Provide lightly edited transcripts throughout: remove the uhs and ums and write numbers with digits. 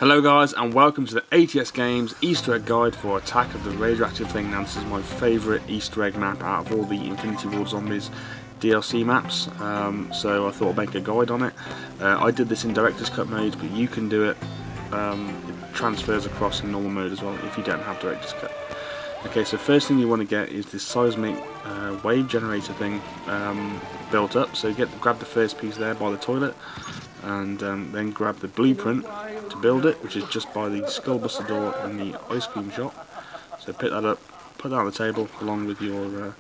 Hello guys, and welcome to the ATS Games Easter egg guide for Attack of the Radioactive Thing. Now this is my favourite Easter egg map out of all the Infinity Ward Zombies DLC maps, so I thought I'd make a guide on it. I did this in Director's Cut mode, but you can do it, it transfers across in normal mode as well if you don't have Director's Cut. Okay, so first thing you want to get is this seismic wave generator thing built up, so grab the first piece there by the toilet, and then grab the blueprint to build it, which is just by the skullbuster door in the ice cream shop. So pick that up, put that on the table along with your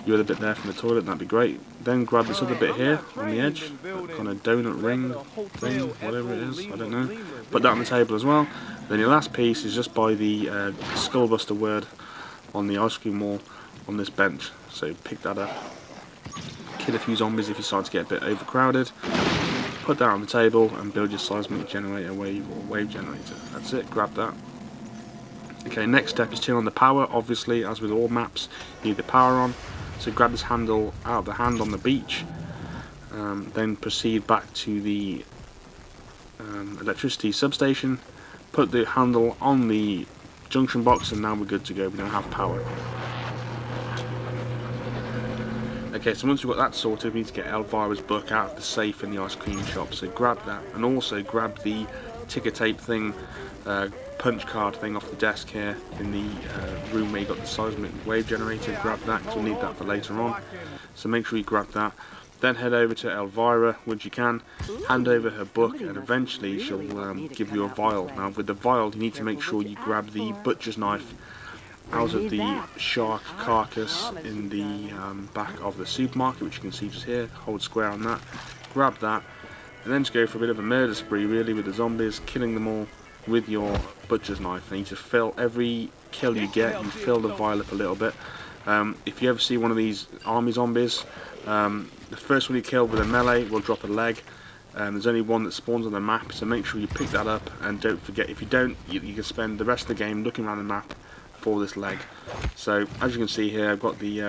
other bit there from the toilet, that'd be great. Then grab this other bit here on the edge, that kind of donut ring thing, whatever it is, I don't know. Put that on the table as well. Then your last piece is just by the skullbuster word on the ice cream wall on this bench. So pick that up, kill a few zombies if you start to get a bit overcrowded. Put that on the table and build your seismic generator wave or wave generator. That's it, grab that. Okay, next step is turn on the power. Obviously, as with all maps, you need the power on. So grab this handle out of the hand on the beach. Then proceed back to the electricity substation. Put the handle on the junction box, and now we're good to go. We don't have power. Okay, so once we've got that sorted, we need to get Elvira's book out of the safe in the ice cream shop. So grab that, and also grab the ticker tape thing, punch card thing off the desk here in the room where you got the seismic wave generator. Grab that, because we'll need that for later on. So make sure you grab that. Then head over to Elvira once you can, hand over her book, and eventually she'll give you a vial. Now with the vial, you need to make sure you grab the butcher's knife out of the shark carcass in the back of the supermarket, which you can see just here. Hold square on that, grab that, and then just go for a bit of a murder spree really with the zombies, killing them all with your butcher's knife. And you just fill every kill you get, you fill the vial up a little bit. If you ever see one of these army zombies, the first one you kill with a melee will drop a leg. There's only one that spawns on the map, so make sure you pick that up, and don't forget, if you don't, you can spend the rest of the game looking around the map for this leg. So as you can see here, I've got the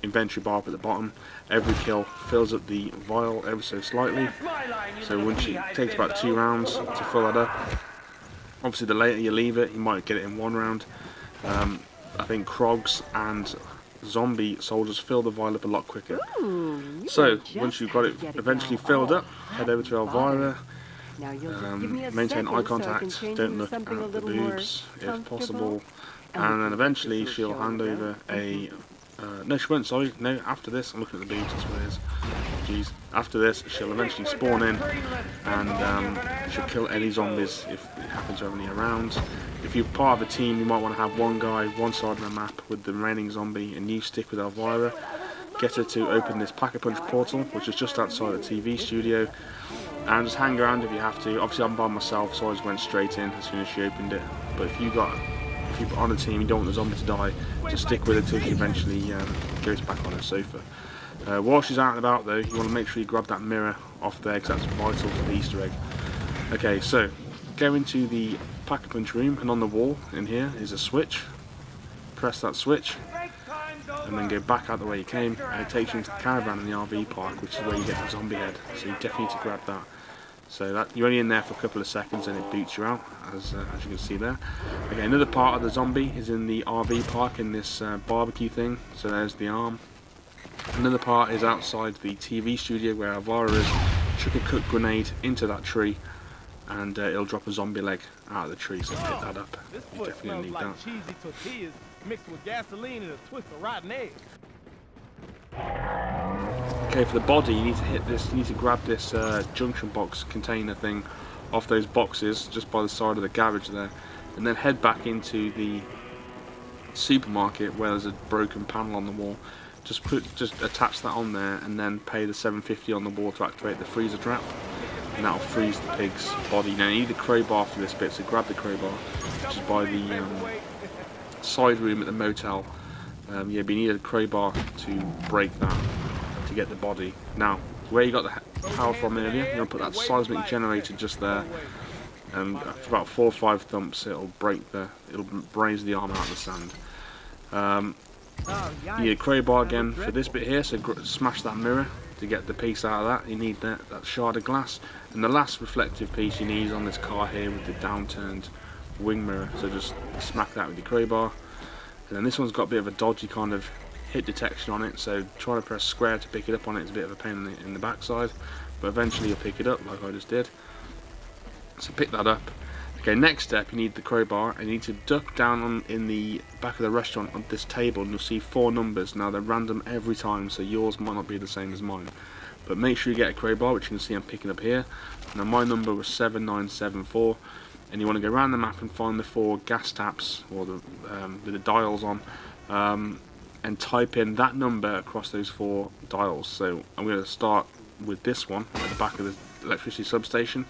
inventory bar up at the bottom. Every kill fills up the vial ever so slightly, so once it takes about 2 rounds to fill that up. Obviously the later you leave it, you might get it in 1 round. I think Krogs and zombie soldiers fill the vial up a lot quicker. So once you've got it eventually filled up, head over to Elvira. Maintain eye contact, don't look at the boobs if possible, and then eventually she'll hand over a no, she won't, sorry, no, after this, I'm looking at the boobs, that's what it is. Jeez. After this, she'll eventually spawn in, and she'll kill any zombies if it happens to have any around. If you're part of a team, you might want to have one guy one side of the map with the remaining zombie, and you stick with Elvira. Get her to open this Pack-a-Punch portal, which is just outside the TV studio, and just hang around if you have to. Obviously I'm by myself, so I just went straight in as soon as she opened it. But if you're on a team, you don't want the zombie to die, just stick with her till she eventually goes back on her sofa. While she's out and about though, you want to make sure you grab that mirror off there, because that's vital for the Easter egg. Okay, so go into the Pack-a-Punch room, and on the wall in here is a switch. Press that switch, and then go back out the way you came, and it takes you into the caravan in the RV park, which is where you get the zombie head. So you definitely need to grab that. So that you're only in there for a couple of seconds, and it boots you out, as you can see there. Okay, another part of the zombie is in the RV park in this barbecue thing. So there's the arm. Another part is outside the TV studio where Elvira is. Chuck a cook grenade into that tree, and it'll drop a zombie leg out of the tree. So pick that up. You definitely need that. Cheesy tortillas mixed with gasoline and a twist of rotten egg. Okay, for the body, you need to hit this. You need to grab this junction box container thing off those boxes just by the side of the garage there, and then head back into the supermarket where there's a broken panel on the wall. Just attach that on there, and then pay the $7.50 on the wall to activate the freezer trap, and that'll freeze the pig's body. Now you need the crowbar for this bit, so grab the crowbar, which is by the side room at the motel. Yeah, but you need a crowbar to break that to get the body. Now, where you got the power from earlier, you're going to put that seismic generator just there, and for about 4 or 5 thumps it'll raise the arm out of the sand. You need a crowbar again for this bit here, so smash that mirror to get the piece out of that. You need that shard of glass. And the last reflective piece you need is on this car here with the downturned wing mirror. So just smack that with your crowbar. And then this one's got a bit of a dodgy kind of hit detection on it, so trying to press square to pick it up on it is a bit of a pain in the backside, but eventually you'll pick it up like I just did. So pick that up. Okay, next step, you need the crowbar, and you need to duck down in the back of the restaurant on this table, and you'll see 4 numbers. Now they're random every time, so yours might not be the same as mine, but make sure you get a crowbar, which you can see I'm picking up here. Now my number was 7974, and you want to go around the map and find the 4 gas taps, or with the dials on, and type in that number across those 4 dials. So I'm going to start with this one at the back of the electricity substation,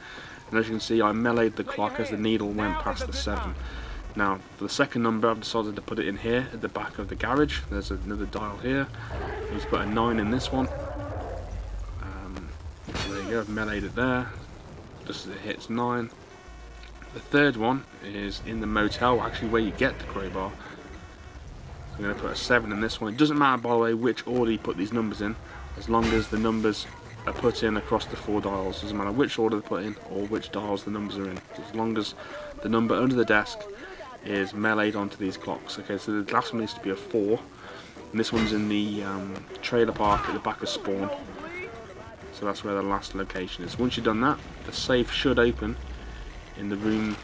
and as you can see I meleeed the clock as the needle went past the 7. Now for the second number I've decided to put it in here at the back of the garage. There's another dial here. I need to put a 9 in this one. So there you go, I've meleeed it there just as it hits 9. The third one is in the motel, actually where you get the crowbar. I'm going to put a 7 in this one. It doesn't matter, by the way, which order you put these numbers in, as long as the numbers are put in across the 4 dials. It doesn't matter which order they're put in or which dials the numbers are in, as long as the number under the desk is meleeed onto these clocks. Okay, so the last one needs to be a 4, and this one's in the trailer park at the back of spawn. So that's where the last location is. Once you've done that, the safe should open in the room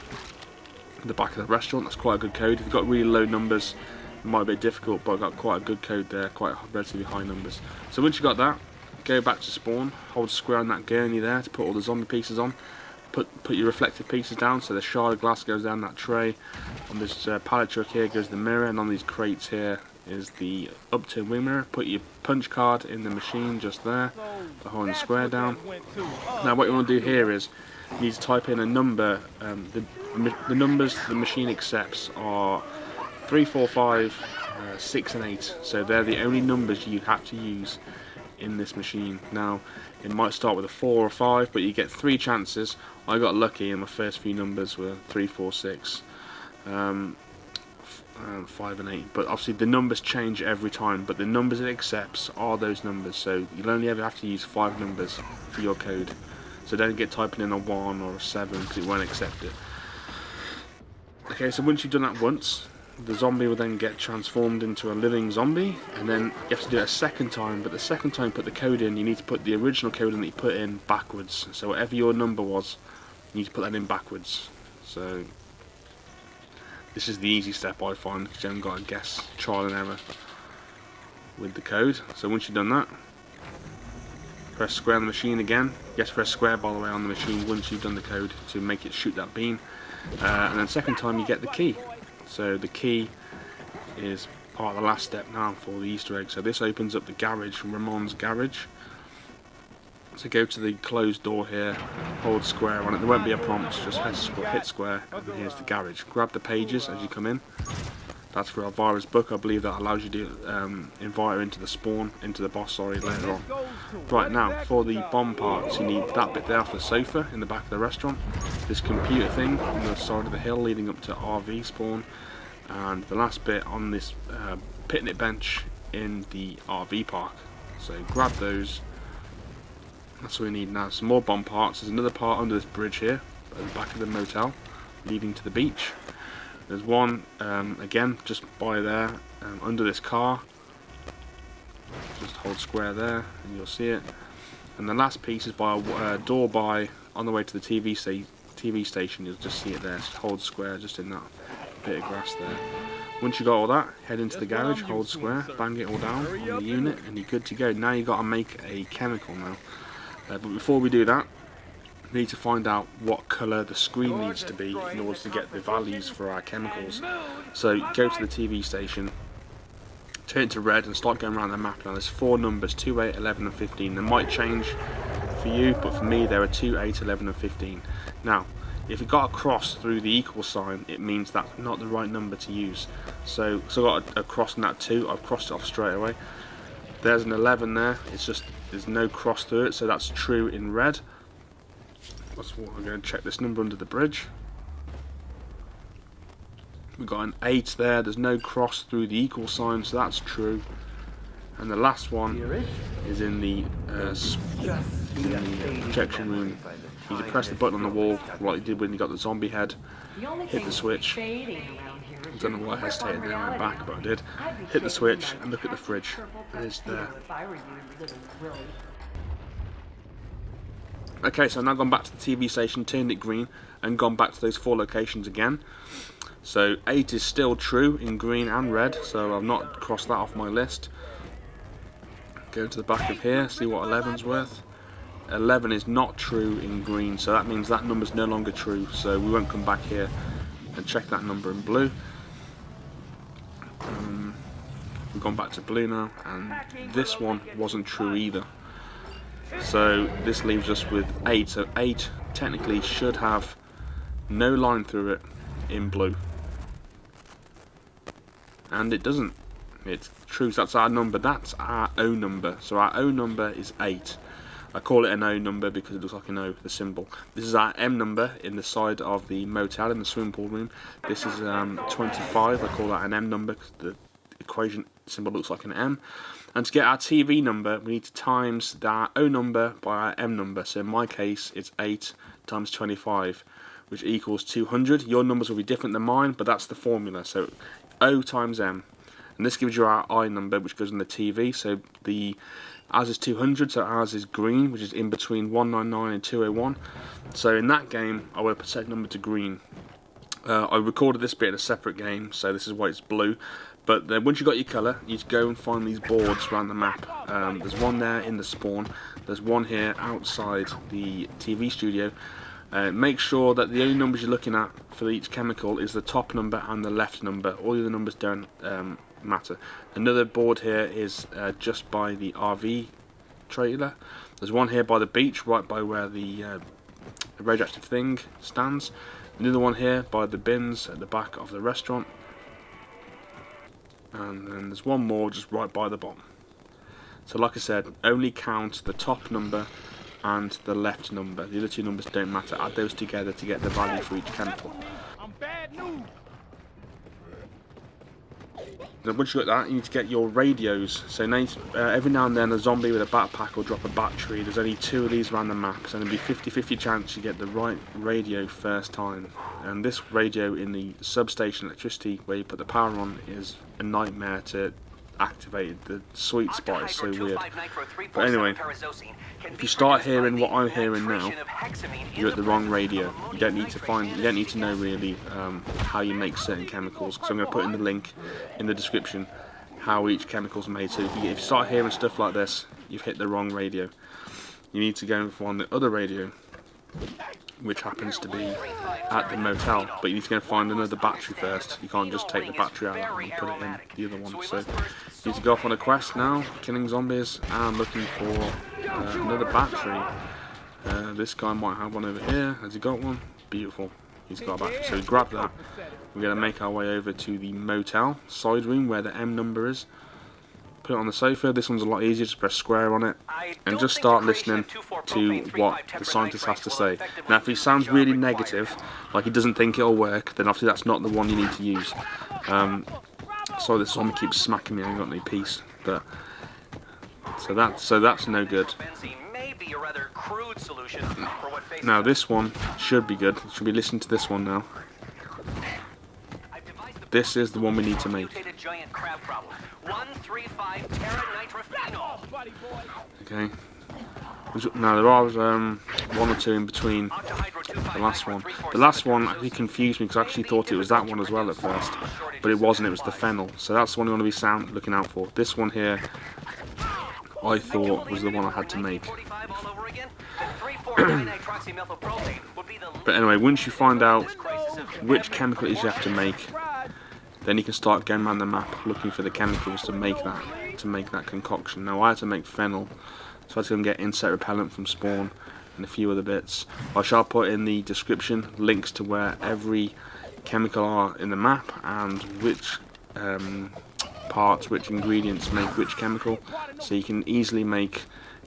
at the back of the restaurant. That's quite a good code. If you've got really low numbers, it might be difficult, but I've got quite a good code there, quite relatively high numbers. So once you've got that, go back to spawn, hold square on that gurney there to put all the zombie pieces on. Put your reflective pieces down, so the shard of glass goes down that tray. On this pallet truck here goes the mirror, and on these crates here is the upturned wing mirror. Put your punch card in the machine just there, by holding square down. Now what you want to do here is you need to type in a number. The numbers the machine accepts are 3, 4, 5, 6 and 8, so they're the only numbers you have to use in this machine. Now it might start with a 4 or 5, but you get 3 chances. I got lucky and my first few numbers were 3, 4, 6, 5 and 8, but obviously the numbers change every time, but the numbers it accepts are those numbers, so you'll only ever have to use 5 numbers for your code. So don't get typing in a 1 or a 7 because it won't accept it. Okay, so once you've done that once, the zombie will then get transformed into a living zombie, and then you have to do it a second time, but the second time you put the code in, you need to put the original code in that you put in backwards. So whatever your number was, you need to put that in backwards. So this is the easy step I find, because you haven't got to guess, trial and error with the code. So once you've done that, press square on the machine again. You have to press square, by the way, on the machine once you've done the code to make it shoot that beam. And then second time you get the key. So the key is part of the last step now for the Easter egg. So this opens up the garage, Ramon's garage. So go to the closed door here, hold square on it. There won't be a prompt, just hit square, and here's the garage. Grab the pages as you come in. That's for Elvira's book. I believe that allows you to invite her into the spawn, into the boss, sorry, later on. Right, now for the bomb parts, you need that bit there for the sofa in the back of the restaurant, this computer thing on the side of the hill leading up to RV spawn, and the last bit on this picnic bench in the RV park. So grab those. That's what we need now. Some more bomb parts. There's another part under this bridge here at the back of the motel leading to the beach. There's one again just by there under this car. Just hold square there and you'll see it. And the last piece is by a door by on the way to the TV station. You'll just see it there. Just hold square just in that bit of grass there. Once you got all that, head into the garage, hold square, bang it all down on the unit, and you're good to go. Now you've got to make a chemical now. But before we do that, we need to find out what colour the screen needs to be in order to get the values for our chemicals. So go to the TV station, turn it to red and start going around the map. Now there's 4 numbers, 2, 8, 11 and 15. They might change for you, but for me there are 2, 8, 11 and 15. Now if you've got a cross through the equal sign, it means that's not the right number to use. So I got a cross in that 2, I've crossed it off straight away. There's an 11 there, it's just there's no cross through it, so that's true in red. That's what I'm going to check this number under the bridge. We've got an 8 there, there's no cross through the equal sign, so that's true. And the last one is in the projection room. You can press the button on the wall like you did when you got the zombie head. Hit the switch. I don't know why I hesitated there and went back, but I did. Hit the switch and look at the fridge. It is there. Okay, so I've now gone back to the TV station, turned it green, and gone back to those 4 locations again. So 8 is still true in green and red, so I've not crossed that off my list. Go to the back of here, see what 11's worth. 11 is not true in green, so that means that number's no longer true, so we won't come back here and check that number in blue. We've gone back to blue now, and this one wasn't true either. So this leaves us with 8, so 8 technically should have no line through it in blue. And it doesn't. It's true, so that's our number, that's our O number. So our O number is 8. I call it an O number because it looks like an O, the symbol. This is our M number in the side of the motel, in the swimming pool room. This is 25, I call that an M number because the equation symbol looks like an M. And to get our TV number, we need to times our O number by our M number. So in my case, it's 8 times 25, which equals 200. Your numbers will be different than mine, but that's the formula. So O times M. And this gives you our I number, which goes on the TV. So ours is 200, so ours is green, which is in between 199 and 201. So in that game, I would have set number to green. I recorded this bit in a separate game, so this is why it's blue. But then once you've got your colour, you just go and find these boards around the map. There's one there in the spawn, there's one here outside the TV studio. Make sure that the only numbers you're looking at for each chemical is the top number and the left number. All the other numbers don't matter. Another board here is just by the RV trailer. There's one here by the beach, right by where the Radioactive Thing stands. Another one here by the bins at the back of the restaurant. And then there's one more just right by the bottom. So like I said, only count the top number and the left number. The other 2 numbers don't matter. Add those together to get the value for each chemical. Now once you got that, you need to get your radios. So now, every now and then a zombie with a backpack will drop a battery. There's only 2 of these around the map, so there'll be 50-50 chance you get the right radio first time. And this radio in the substation electricity where you put the power on is a nightmare to activate. The sweet spot is so weird. But anyway, if you start hearing what I'm hearing now, you're at the wrong radio. You don't need to know really how you make certain chemicals, because I'm going to put in the link in the description how each chemical's made. So if you start hearing stuff like this, you've hit the wrong radio. You need to go and find the other radio, which happens to be at the motel, but you need to go and find another battery first. You can't just take the battery out and put it in the other one. So you need to go off on a quest now, killing zombies and looking for another battery. This guy might have one over here. Has he got one? Beautiful. He's got a battery. So we grab that. We're going to make our way over to the motel side room where the M number is. Put it on the sofa. This one's a lot easier. Just press square on it and just start listening to what the scientist has to say. Now if he sounds really negative, like he doesn't think it'll work, then obviously that's not the one you need to use. Sorry, this zombie keeps smacking me. I ain't got any peace. But so that's no good. Now this one should be good. Should be listening to this one now. This is the one we need to make. Okay. Now there are 1 or 2 in between the last one. The last one actually confused me because I actually thought it was that one as well at first, but it wasn't. It was the phenol. So that's the one you want to be looking out for. This one here, I thought was the one I had to make. But anyway, once you find out which chemical it is you have to make, then you can start going around the map looking for the chemicals to make that concoction. Now I had to make phenol, so I had to go and get insect repellent from spawn and a few other bits. I shall put in the description links to where every chemical are in the map and which parts, which ingredients make which chemical, so you can easily make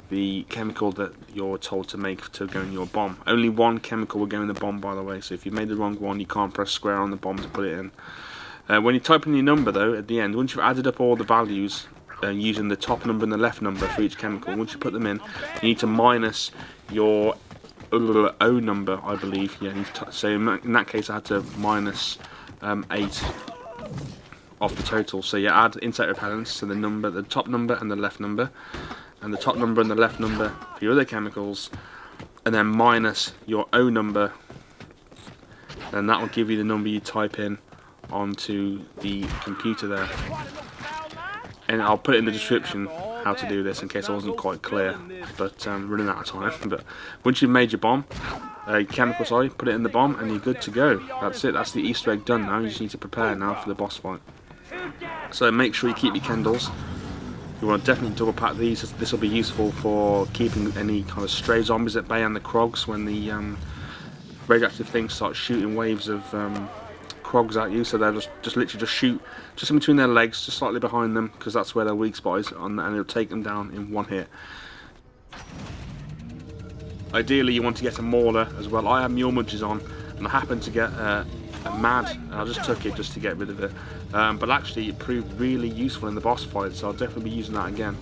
the chemical that you're told to make to go in your bomb. Only 1 chemical will go in the bomb, by the way, so if you made the wrong one, you can't press square on the bomb to put it in. When you type in your number though, at the end, once you've added up all the values using the top number and the left number for each chemical. Once you put them in, you need to minus your O number, I believe. Yeah. So in that case, I had to minus 8 off the total. So you add insect repellents to the top number and the left number, and the top number and the left number for your other chemicals, and then minus your O number, and that will give you the number you type in onto the computer there. And I'll put it in the description how to do this in case I wasn't quite clear, but running out of time. But once you've made your bomb, chemical, sorry, put it in the bomb and you're good to go. That's it, that's the Easter egg done now. You just need to prepare now for the boss fight. So make sure you keep your candles. You want to definitely double pack these. This will be useful for keeping any kind of stray zombies at bay and the crogs when the radioactive thing starts shooting waves of crogs at you. So they'll just literally shoot just in between their legs, just slightly behind them, because that's where their weak spot is, and it'll take them down in one hit. Ideally you want to get a mauler as well. I have mule munches on and I happened to get a mad, and I just took it just to get rid of it, but actually it proved really useful in the boss fight, so I'll definitely be using that again.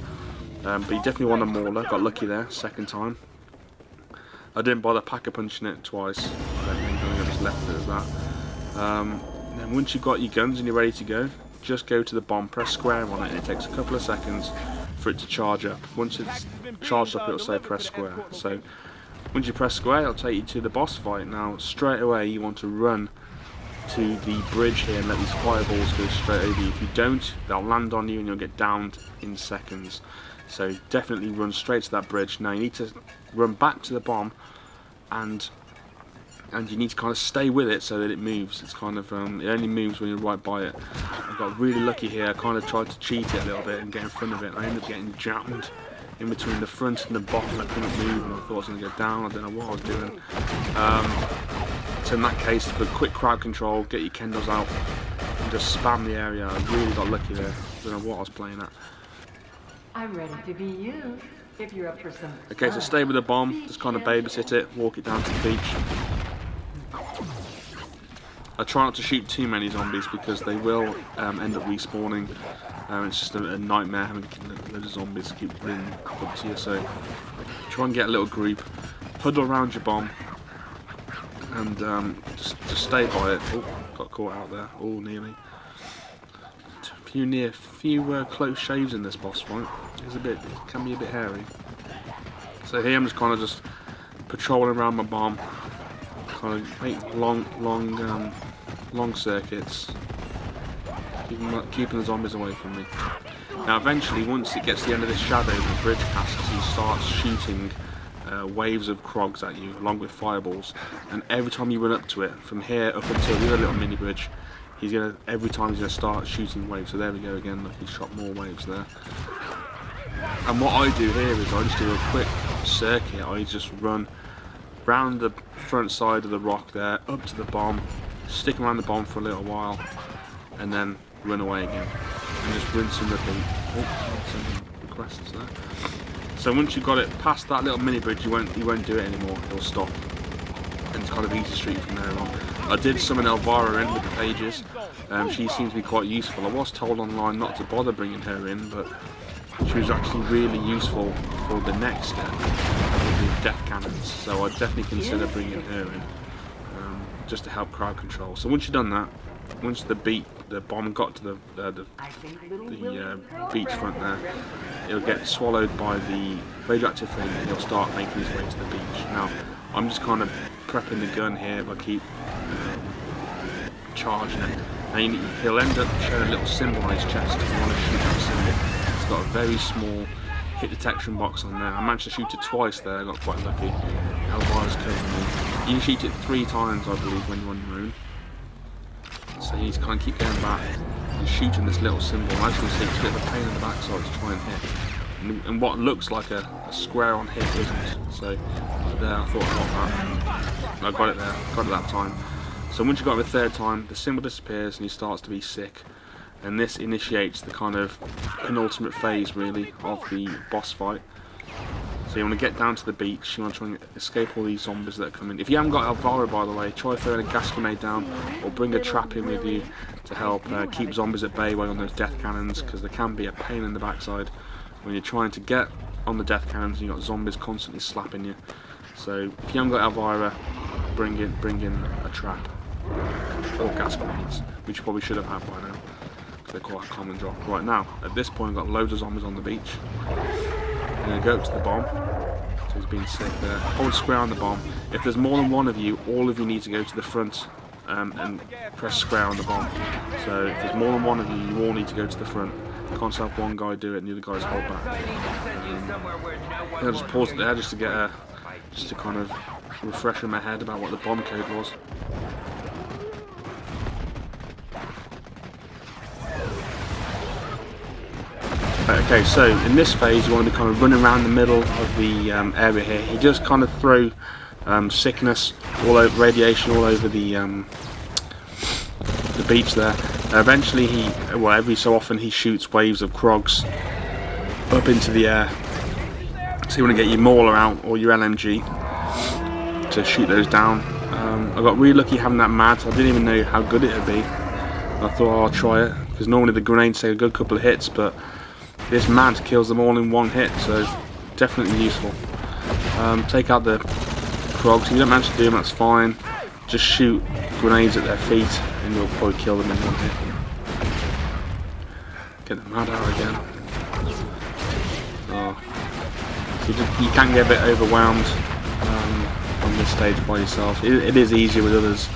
But you definitely want a mauler. Got lucky there, second time. I didn't bother packer punching it twice. I think I just left it as that. Then once you've got your guns and you're ready to go, just go to the bomb, press square on it, and it takes a couple of seconds for it to charge up. Once it's charged up, it'll say press square. So once you press square, it'll take you to the boss fight. Now straight away you want to run to the bridge here and let these fireballs go straight over you. If you don't, they'll land on you and you'll get downed in seconds. So definitely run straight to that bridge. Now you need to run back to the bomb, and you need to kind of stay with it so that it moves. It's kind of it only moves when you're right by it. I got really lucky here. I kind of tried to cheat it a little bit and get in front of it. I ended up getting jammed in between the front and the bottom. I couldn't move and I thought I was going to go down. I don't know what I was doing. So in that case, for quick crowd control, get your kendals out and just spam the area. I really got lucky there. I don't know what I was playing at. I'm ready to be you, if you're up for some Okay, so stay with the bomb, just kind of babysit it, walk it down to the beach. I try not to shoot too many zombies because they will end up respawning. It's just a nightmare having loads of zombies keep running up to you, so try and get a little group, huddle around your bomb, and just stay by it. Oh, got caught out there. Oh, nearly. A few close shaves in this boss fight. It can be a bit hairy. So here I'm just kind of patrolling around my bomb, kind of make long circuits, keeping the zombies away from me. Now eventually, once it gets to the end of this shadow, the bridge passes, he starts shooting waves of crogs at you along with fireballs, and every time you run up to it, from here up until the other little mini bridge, every time he's gonna start shooting waves. So there we go again, look, he shot more waves there. And what I do here is I just do a quick circuit. I just run round the front side of the rock there, up to the bomb, stick around the bomb for a little while, and then run away again. And just rinse and repeat. Oh, some requests there. So once you've got it past that little mini bridge, you won't do it anymore. It'll stop. And it's kind of easy street from there on. I did summon Elvira in with the pages. She seems to be quite useful. I was told online not to bother bringing her in, but she was actually really useful for the next step with the death cannons. So I'd definitely consider bringing her in, just to help crowd control. So once you've done that, once the bomb got to the beachfront there, it'll get swallowed by the radioactive thing and it'll start making its way to the beach. Now I'm just kind of prepping the gun here by keep charging it. Now he'll end up showing a little symbol on his chest if you want to shoot that symbol. It's got a very small hit detection box on there. I managed to shoot it twice there, I got quite lucky. Elvira's covering me. You can shoot it 3 times I believe when you're on your own. So you need to kind of keep going back and shooting this little symbol. And as you can see, it's a bit of a pain in the backside to try and hit. And what looks like a square on hit isn't. So there, I thought I got that. I got it there, got it that time. So once you got it the 3rd time, the symbol disappears and he starts to be sick. And this initiates the kind of penultimate phase really of the boss fight. So you want to get down to the beach, you want to try and escape all these zombies that are coming. If you haven't got Elvira, by the way, try throwing a gas grenade down, or bring a trap in with you to help keep zombies at bay while on those death cannons, because they can be a pain in the backside when you're trying to get on the death cannons and you've got zombies constantly slapping you. So if you haven't got Elvira, bring in a trap, or gas grenades, which you probably should have had by now, because they're quite a common drop. Right now, at this point, I've got loads of zombies on the beach. I'm going to go up to the bomb. So he's been sick there. Hold square on the bomb. If there's more than one of you, all of you need to go to the front and press square on the bomb. So if there's more than one of you, you all need to go to the front. You can't have one guy do it and the other guys hold back. I'll just pause it there just to get just to kind of refresh in my head about what the bomb code was. Okay, so in this phase you want to be kind of running around the middle of the area here. You just kind of throw sickness all over, radiation all over the beach there. Eventually every so often he shoots waves of Krogs up into the air. So you want to get your Mauler out or your LMG to shoot those down. I got really lucky having that MAD. I didn't even know how good it would be. I thought, oh, I'll try it, because normally the grenades take a good couple of hits, but this MAD kills them all in one hit, so definitely useful. Take out the Krogs. If you don't manage to do them, that's fine. Just shoot grenades at their feet and you'll probably kill them in one hit. Get the MAD out again. Oh. You can get a bit overwhelmed on this stage by yourself. It is easier with others,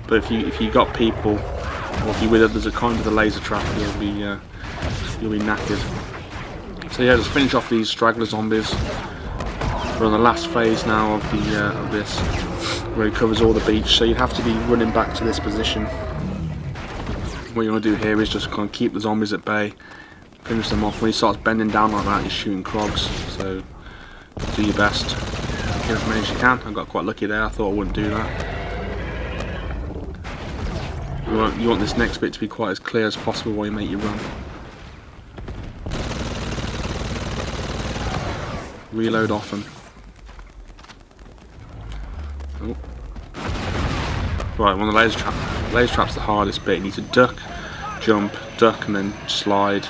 but if you got people, or if you're with others that can't do the laser trap, you'll be knackered. So yeah, just finish off these straggler zombies. We're on the last phase now of this, where it covers all the beach. So you'd have to be running back to this position. What you want to do here is just kind of keep the zombies at bay, finish them off. When he starts bending down like that, he's shooting Krogs. So do your best, get as many as you can. I got quite lucky there. I thought I wouldn't do that. You want this next bit to be quite as clear as possible while you make your run. Reload often. Oh. Right, one of the laser trap. Laser trap's the hardest bit. You need to duck, jump, duck, and then slide.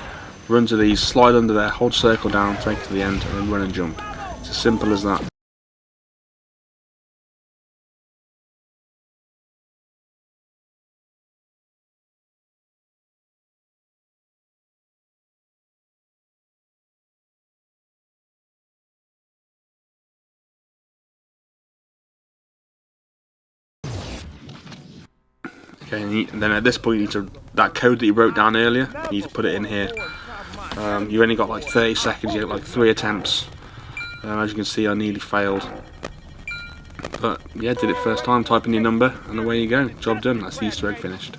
Run to these, slide under there, hold circle down, take it to the end, and then run and jump. It's as simple as that. Okay, and then at this point you need to, that code that you wrote down earlier, you need to put it in here. You only got like 30 seconds, you got like 3 attempts. As you can see, I nearly failed. But yeah, did it first time, type in your number, and away you go. Job done, that's the Easter egg finished.